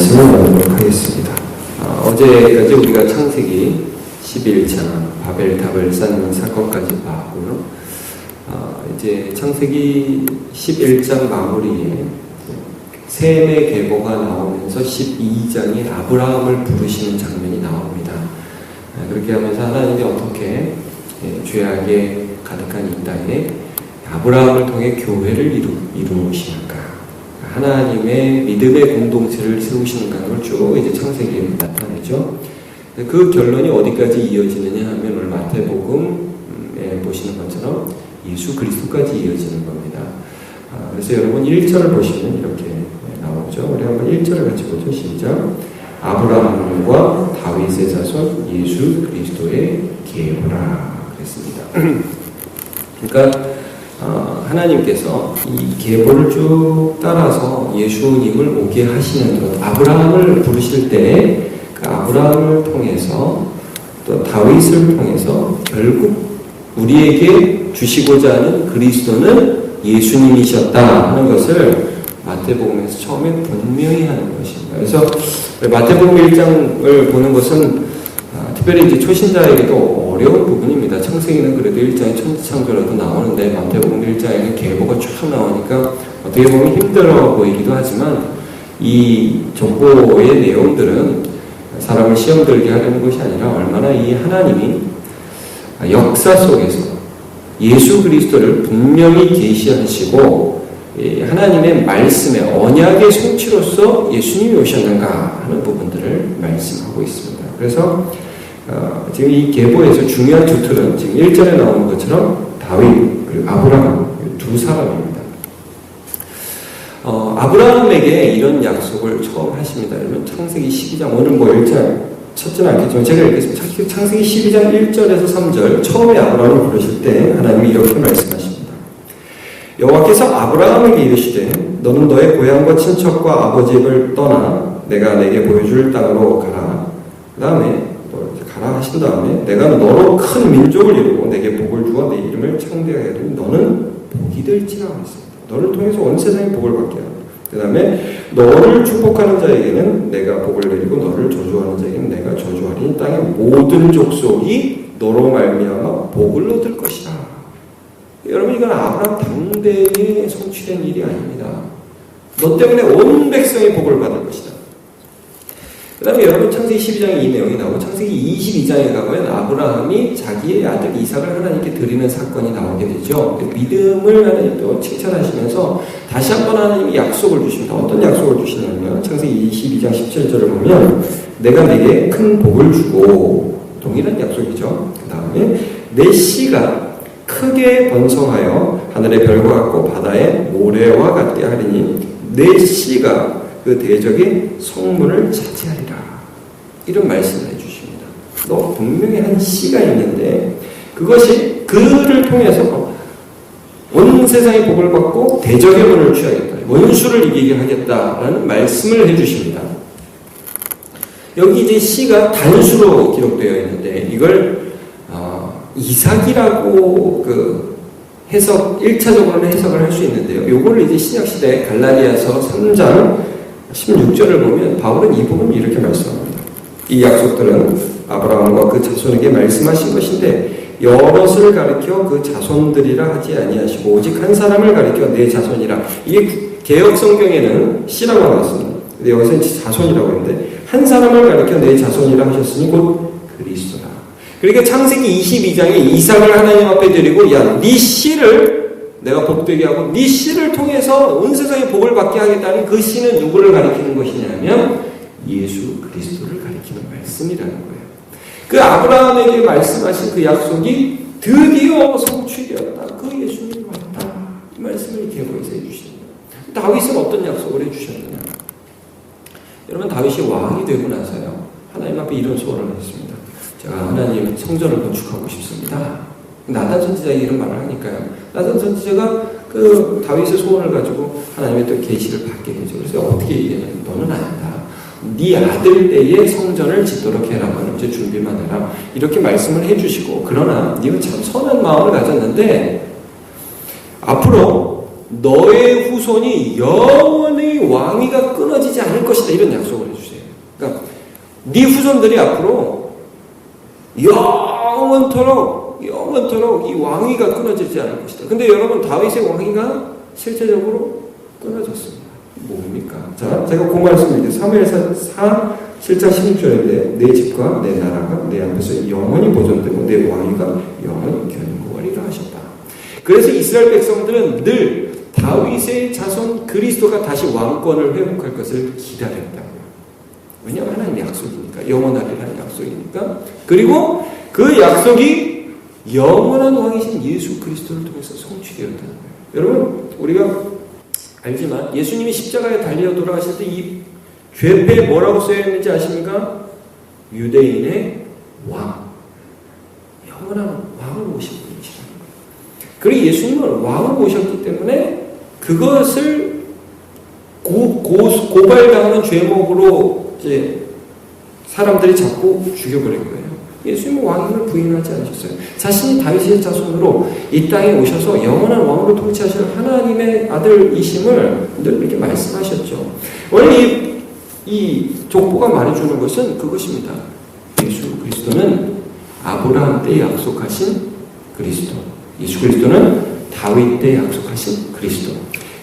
말씀을 나누도록 하겠습니다. 어제까지 우리가 창세기 11장 바벨탑을 쌓는 사건까지 봤고요. 이제 창세기 11장 마무리에 셈의 계보가 나오면서 12장이 아브라함을 부르시는 장면이 나옵니다. 그렇게 하면서 하나님이 어떻게 죄악에 가득한 이 땅에 아브라함을 통해 교회를 이루시는가, 하나님의 믿음의 공동체를 세우시는가, 걸 쭉 이제 창세기에 나타내죠. 그 결론이 어디까지 이어지느냐 하면 오늘 마태복음에 보시는 것처럼 예수 그리스도까지 이어지는 겁니다. 그래서 여러분 1절을 보시면 이렇게 나오죠. 우리 한번 1절을 같이 보죠. 시작. 아브라함과 다윗의 자손 예수 그리스도의 계보라 그랬습니다. 그러니까 하나님께서 이 계보를 쭉 따라서 예수님을 오게 하시면서 아브라함을 부르실 때 그 아브라함을 통해서 또 다윗을 통해서 결국 우리에게 주시고자 하는 그리스도는 예수님이셨다 하는 것을 마태복음에서 처음에 분명히 하는 것입니다. 그래서 마태복음 1장을 보는 것은 특별히 이제 초신자에게도 어려운 부분입니다. 창세기는 그래도 1장에 천지창조라도 나오는데 마태복음 1장에는 계보가 쭉 나오니까 어떻게 보면 힘들어 보이기도 하지만 이 족보의 내용들은 사람을 시험 들게 하려는 것이 아니라 얼마나 이 하나님이 역사 속에서 예수 그리스도를 분명히 계시하시고 하나님의 말씀의 언약의 성취로서 예수님이 오셨는가 하는 부분들을 말씀하고 있습니다. 그래서 지금 이 계보에서 중요한 두 틀은 지금 1절에 나오는 것처럼 다윗 그리고 아브라함 두 사람입니다. 아브라함에게 이런 약속을 처음 하십니다. 여러분 창세기 12장 오늘 뭐 1장 찾지는 않겠지만 제가 읽겠습니다. 창세기 12장 1절에서 3절 처음에 아브라함을 부르실 때 하나님이 이렇게 말씀하십니다. 여호와께서 아브라함에게 이르시되 너는 너의 고향과 친척과 아버지 집을 떠나 내가 내게 보여줄 땅으로 가라. 그 다음에 가라 하신 다음에 내가 너로 큰 민족을 이루고 내게 복을 주어 내 이름을 창대하게 하더니 너는 복이 될지라 하셨습니다. 너를 통해서 온 세상에 복을 받게 하라. 그 다음에 너를 축복하는 자에게는 내가 복을 내리고 너를 저주하는 자에게는 내가 저주하리니 땅의 모든 족속이 너로 말미암아 복을 얻을 것이다. 여러분 이건 아브라함 당대에 성취된 일이 아닙니다. 너 때문에 온 백성이 복을 받을 것이다. 그 다음에 여러분 창세기 12장에 이 내용이 나오고 창세기 22장에 가면 아브라함이 자기의 아들 이삭을 하나님께 드리는 사건이 나오게 되죠. 믿음을 하나님도 칭찬하시면서 다시 한번 하나님이 약속을 주십니다. 어떤 약속을 주시냐면 창세기 22장 17절을 보면 내가 네게 큰 복을 주고 동일한 약속이죠. 그 다음에 내 씨가 크게 번성하여 하늘의 별과 같고 바다의 모래와 같게 하리니 내 씨가 그 대적의 성문을 차지하리라. 이런 말씀을 해주십니다. 너 분명히 한 씨가 있는데 그것이 그를 통해서 온 세상의 복을 받고 대적의 문을 취하겠다. 원수를 이기게 하겠다라는 말씀을 해주십니다. 여기 이제 씨가 단수로 기록되어 있는데 이걸 이삭이라고 해석 1차적으로는 해석을 할 수 있는데요. 요거를 이제 신약시대 갈라디아서 3장 16절을 보면 바울은 이 부분을 이렇게 말씀합니다. 이 약속들은 아브라함과 그 자손에게 말씀하신 것인데 여럿을 가리켜 그 자손들이라 하지 아니하시고 오직 한 사람을 가리켜 내 자손이라. 이게 개역 성경에는 씨라고 나왔습니다. 근데 여기서는 자손이라고 했는데 한 사람을 가리켜 내 자손이라 하셨으니 곧 그리스도다. 그러니까 창세기 22장에 이삭을 하나님 앞에 드리고 야, 네 씨를 내가 복되게 하고 네 씨를 통해서 온 세상에 복을 받게 하겠다는 그 씨는 누구를 가리키는 것이냐면 예수 그리스도를 가리키는 말씀이라는 거예요. 그 아브라함에게 말씀하신 그 약속이 드디어 성취되었다. 그 예수님이 왔다. 이 말씀을 계보에서 해주십니다. 다윗은 어떤 약속을 해주셨느냐. 여러분 다윗이 왕이 되고 나서요. 하나님 앞에 이런 소원을 했습니다. 제가 하나님 성전을 건축하고 싶습니다. 나단 선지자가 이런 말을 하니까요. 나단 선지자가 그 다윗의 소원을 가지고 하나님의 또 계시를 받게 되죠. 그래서 어떻게 얘기하냐면 너는 안다. 네 아들 때에 성전을 짓도록 해라. 이제 준비만 해라. 이렇게 말씀을 해주시고 그러나 네가 참 선한 마음을 가졌는데 앞으로 너의 후손이 영원히 하나님의 왕위가 끊어지지 않을 것이다. 이런 약속을 해주세요. 그러니까 네 후손들이 앞으로 영원토록 이 왕위가 끊어지지 않을 것이다. 근데 여러분, 다윗의 왕위가 실제적으로 끊어졌습니다. 뭡니까? 자, 제가 그 말씀을 이제 사무엘상 4 7장 16절인데 내 집과 내 나라가 내 앞에서 영원히 보존되고 내 왕위가 영원히 견고하리라 하셨다. 그래서 이스라엘 백성들은 늘 다윗의 자손 그리스도가 다시 왕권을 회복할 것을 기다렸다고요. 왜냐하면 하나님의 약속이니까, 영원하리라는 약속이니까. 그리고 그 약속이 영원한 왕이신 예수 그리스도를 통해서 성취되었다는 거예요. 여러분, 우리가 알지만 예수님이 십자가에 달려 돌아가실 때 이 죄패에 뭐라고 써있는지 아십니까? 유대인의 왕, 영원한 왕을 모신 분이시라는 거예요. 그리고 예수님은 왕을 모셨기 때문에 그것을 고발당하는 죄목으로 이제 사람들이 자꾸 죽여버린 거예요. 예수님은 왕임을 부인하지 않으셨어요. 자신이 다윗의 자손으로 이 땅에 오셔서 영원한 왕으로 통치하실 하나님의 아들이심을 늘 이렇게 말씀하셨죠. 원래 이 족보가 말해주는 것은 그것입니다. 예수 그리스도는 아브라함 때 약속하신 그리스도, 예수 그리스도는 다윗 때 약속하신 그리스도.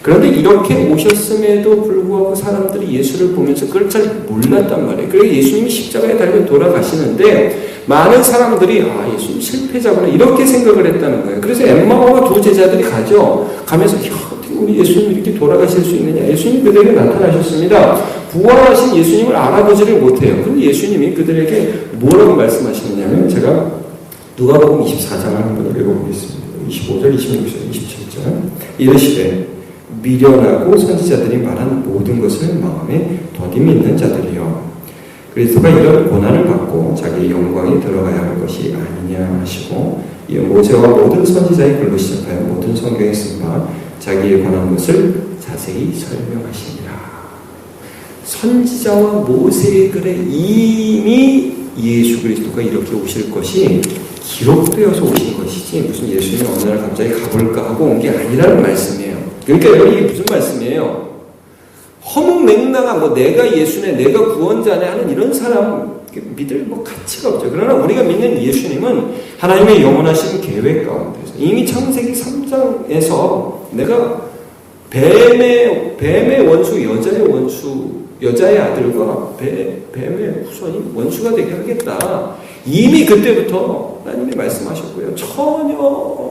그런데 이렇게 오셨음에도 불구하고 사람들이 예수를 보면서 그걸 잘 몰랐단 말이에요. 그래서 예수님이 십자가에 달려 돌아가시는데 많은 사람들이 예수님 실패자구나 이렇게 생각을 했다는 거예요. 그래서 엠마오와 두 제자들이 가면서 어떻게 우리 예수님이 이렇게 돌아가실 수 있느냐. 예수님이 그들에게 나타나셨습니다. 부활하신 예수님을 알아보지를 못해요. 그런데 예수님이 그들에게 뭐라고 말씀하시느냐면 제가 누가복음 24장을 한번 읽어보겠습니다. 25절, 26절, 27절 이르시되 미련하고 선지자들이 말한 모든 것을 마음에 더듬이 있는 자들이여 그리스도가 이런 고난을 받고 자기의 영광에 들어가야 할 것이 아니냐 하시고 이 모세와 모든 선지자의 글로 시작하여 모든 성경에 쓴 바 자기의 관한 것을 자세히 설명하시니라. 선지자와 모세의 글에 이미 예수 그리스도가 이렇게 오실 것이 기록되어서 오신 것이지 무슨 예수님이 어느 날 갑자기 가볼까 하고 온 게 아니라는 말씀이에요. 그러니까 여러분, 이게 무슨 말씀이에요? 허무맹랑한 내가 예수네, 내가 구원자네 하는 이런 사람 믿을 가치가 없죠. 그러나 우리가 믿는 예수님은 하나님의 영원하신 계획 가운데서 이미 창세기 3장에서 내가 뱀의 원수, 여자의 아들과 뱀의 후손이 원수가 되게 하겠다. 이미 그때부터 하나님이 말씀하셨고요. 처녀가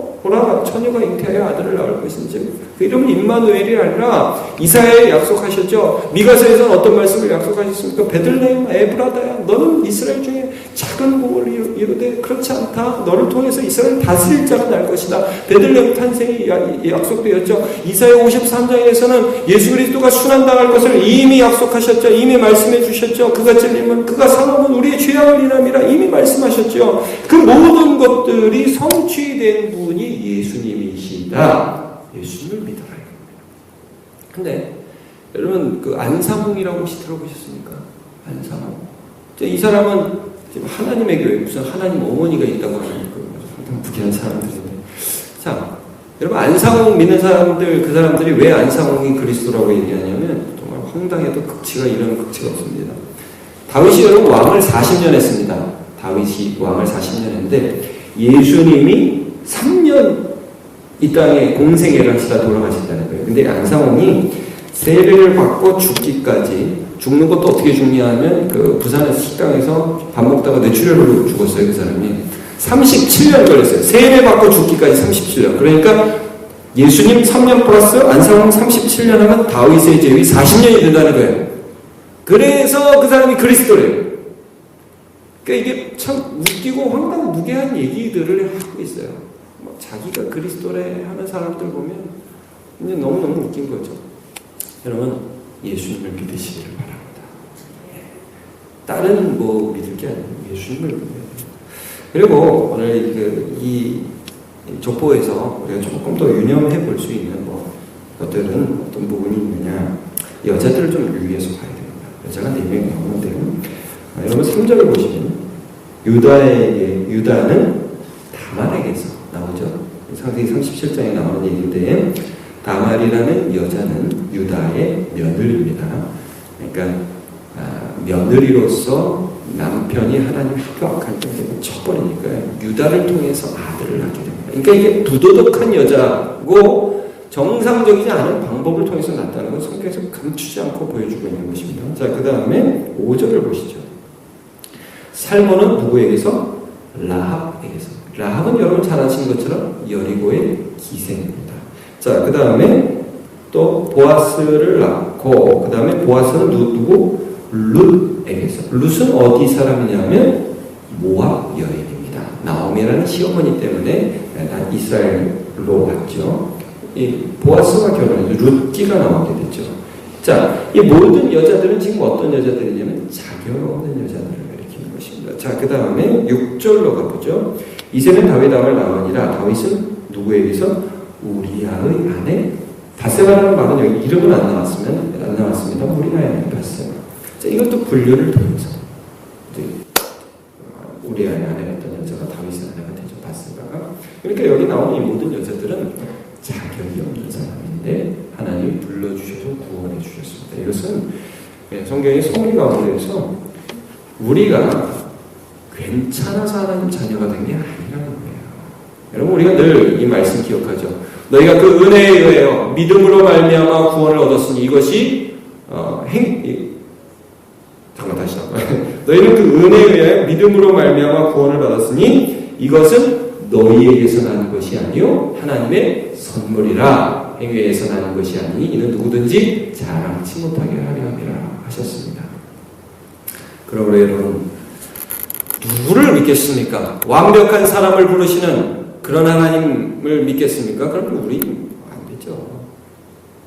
잉태하여 아들을 낳을 것인지 그 이름은 임마누엘이 아니라 이사야에 약속하셨죠. 미가서에서는 어떤 말씀을 약속하셨습니까? 베들레헴 에브라다야 너는 이스라엘 중에 작은 공을 이루되 그렇지 않다. 너를 통해서 이스라엘 다스릴 자가 날 것이다. 베들레헴 탄생이 약속되었죠. 이사야 53장에서는 예수 그리스도가 순환당할 것을 이미 약속하셨죠. 이미 말씀해 주셨죠. 그가 찔림은 그가 상함은 우리의 죄악을 인함이라 이미 말씀하셨죠. 그 모든 것들이 성취된 분이 예수님이시다. 예수님을 믿어라 이겁니다. 근데 여러분 그 안상홍이라고 혹시 들어보셨습니까? 안상홍. 이 사람은 지금 하나님의 교회 무슨 하나님 어머니가 있다고 하는 그 부귀한 사람들인데, 자 여러분 안상홍 믿는 사람들 그 사람들이 왜 안상홍이 그리스도라고 얘기하냐면 정말 황당해도 극치가 이런 극치가 없습니다. 다윗이 여러분 왕을 40년 했습니다. 다윗이 왕을 40년 했는데 예수님이 3년 이 땅에 공생애를 하시다 돌아가셨다는 거예요. 근데 안상홍이 세례를 받고 죽는 것도 어떻게 죽냐 하면 그 부산의 식당에서 밥 먹다가 뇌출혈로 죽었어요. 그 사람이 37년 걸렸어요. 세례 받고 죽기까지 37년. 그러니까 예수님 3년 플러스 안상홍 37년 하면 다윗의 제위 40년이 된다는 거예요. 그래서 그 사람이 그리스도래요. 그러니까 이게 참 웃기고 황당무계한 얘기들을 하고 있어요. 자기가 그리스도래 하는 사람들 보면 이제 너무너무 웃긴 거죠. 여러분 예수님을 믿으시기를 바랍니다. 다른 믿을 게 아니고 예수님을 믿어야 돼요. 그리고 오늘 이 족보에서 우리가 조금 더 유념해 볼 수 있는 것들은 어떤 부분이 있느냐. 여자들을 좀 유의해서 봐야 됩니다. 여자가 4명이 나오는데요. 여러분 3절을 보시면 유다는 다말에게서 나오죠. 창세기 37장에 나오는 얘기인데 다말이라는 여자는 유다의 며느리입니다. 그러니까 며느리로서 남편이 하나님 합격할 때 쳐버리니까 유다를 통해서 아들을 낳게 됩니다. 그러니까 이게 부도덕한 여자고 정상적이지 않은 방법을 통해서 낳았다는 건 성경에서 감추지 않고 보여주고 있는 것입니다. 자, 그 다음에 5절을 보시죠. 살몬은 누구에게서? 라합에게서. 라합은 여러분 잘 아시는 것처럼 여리고의 기생입니다. 자, 그 다음에 또 보아스를 낳고, 그 다음에 보아스는 누구? 룻에게서. 룻은 어디 사람이냐면 모압 여인입니다. 나오미라는 시어머니 때문에 이스라엘로 왔죠. 이 보아스와 결혼해서 룻기가 나오게 됐죠. 자, 이 모든 여자들은 지금 어떤 여자들이냐면 자격 없는 여자들을 가리키는 것입니다. 자, 그 다음에 6절로 가보죠. 이제는 다윗 아들 나오니라. 다윗은 누구에게서? 우리아의 아내 바세바라는 말은 여기 이름은 안 나왔습니다. 우리아의 아내 바세바. 자, 이것도 분류를 통해서 이제 우리아의 아내였던 여자가 다윗의 아내가 되죠. 바세바가. 그러니까 여기 나오는 이 모든 여자들은 자격이 없는 사람인데 하나님이 불러주셔서 구원해 주셨습니다. 이것은 성경의 섭리 가운데에서 우리가 괜찮아서 하나님 자녀가 된 게 아니라는 거예요. 여러분, 우리가 늘 이 말씀 기억하죠. 너희가 그 은혜에 의하여 믿음으로 말미암아 구원을 얻었으니 이것이 다시 너희는 그 은혜에 의하여 믿음으로 말미암아 구원을 받았으니 이것은 너희에게서 나는 것이 아니요 하나님의 선물이라. 행위에서 나는 것이 아니니 이는 누구든지 자랑치 못하게 하려 함이라 하셨습니다. 그러므로 여러분, 누구를 믿겠습니까? 완벽한 사람을 부르시는 그런 하나님을 믿겠습니까? 그러면 우리 안 되죠.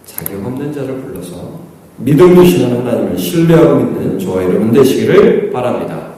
자격 없는 자를 불러서 믿음 주시는 하나님을 신뢰하고 믿는 저와 여러분 되시기를 바랍니다.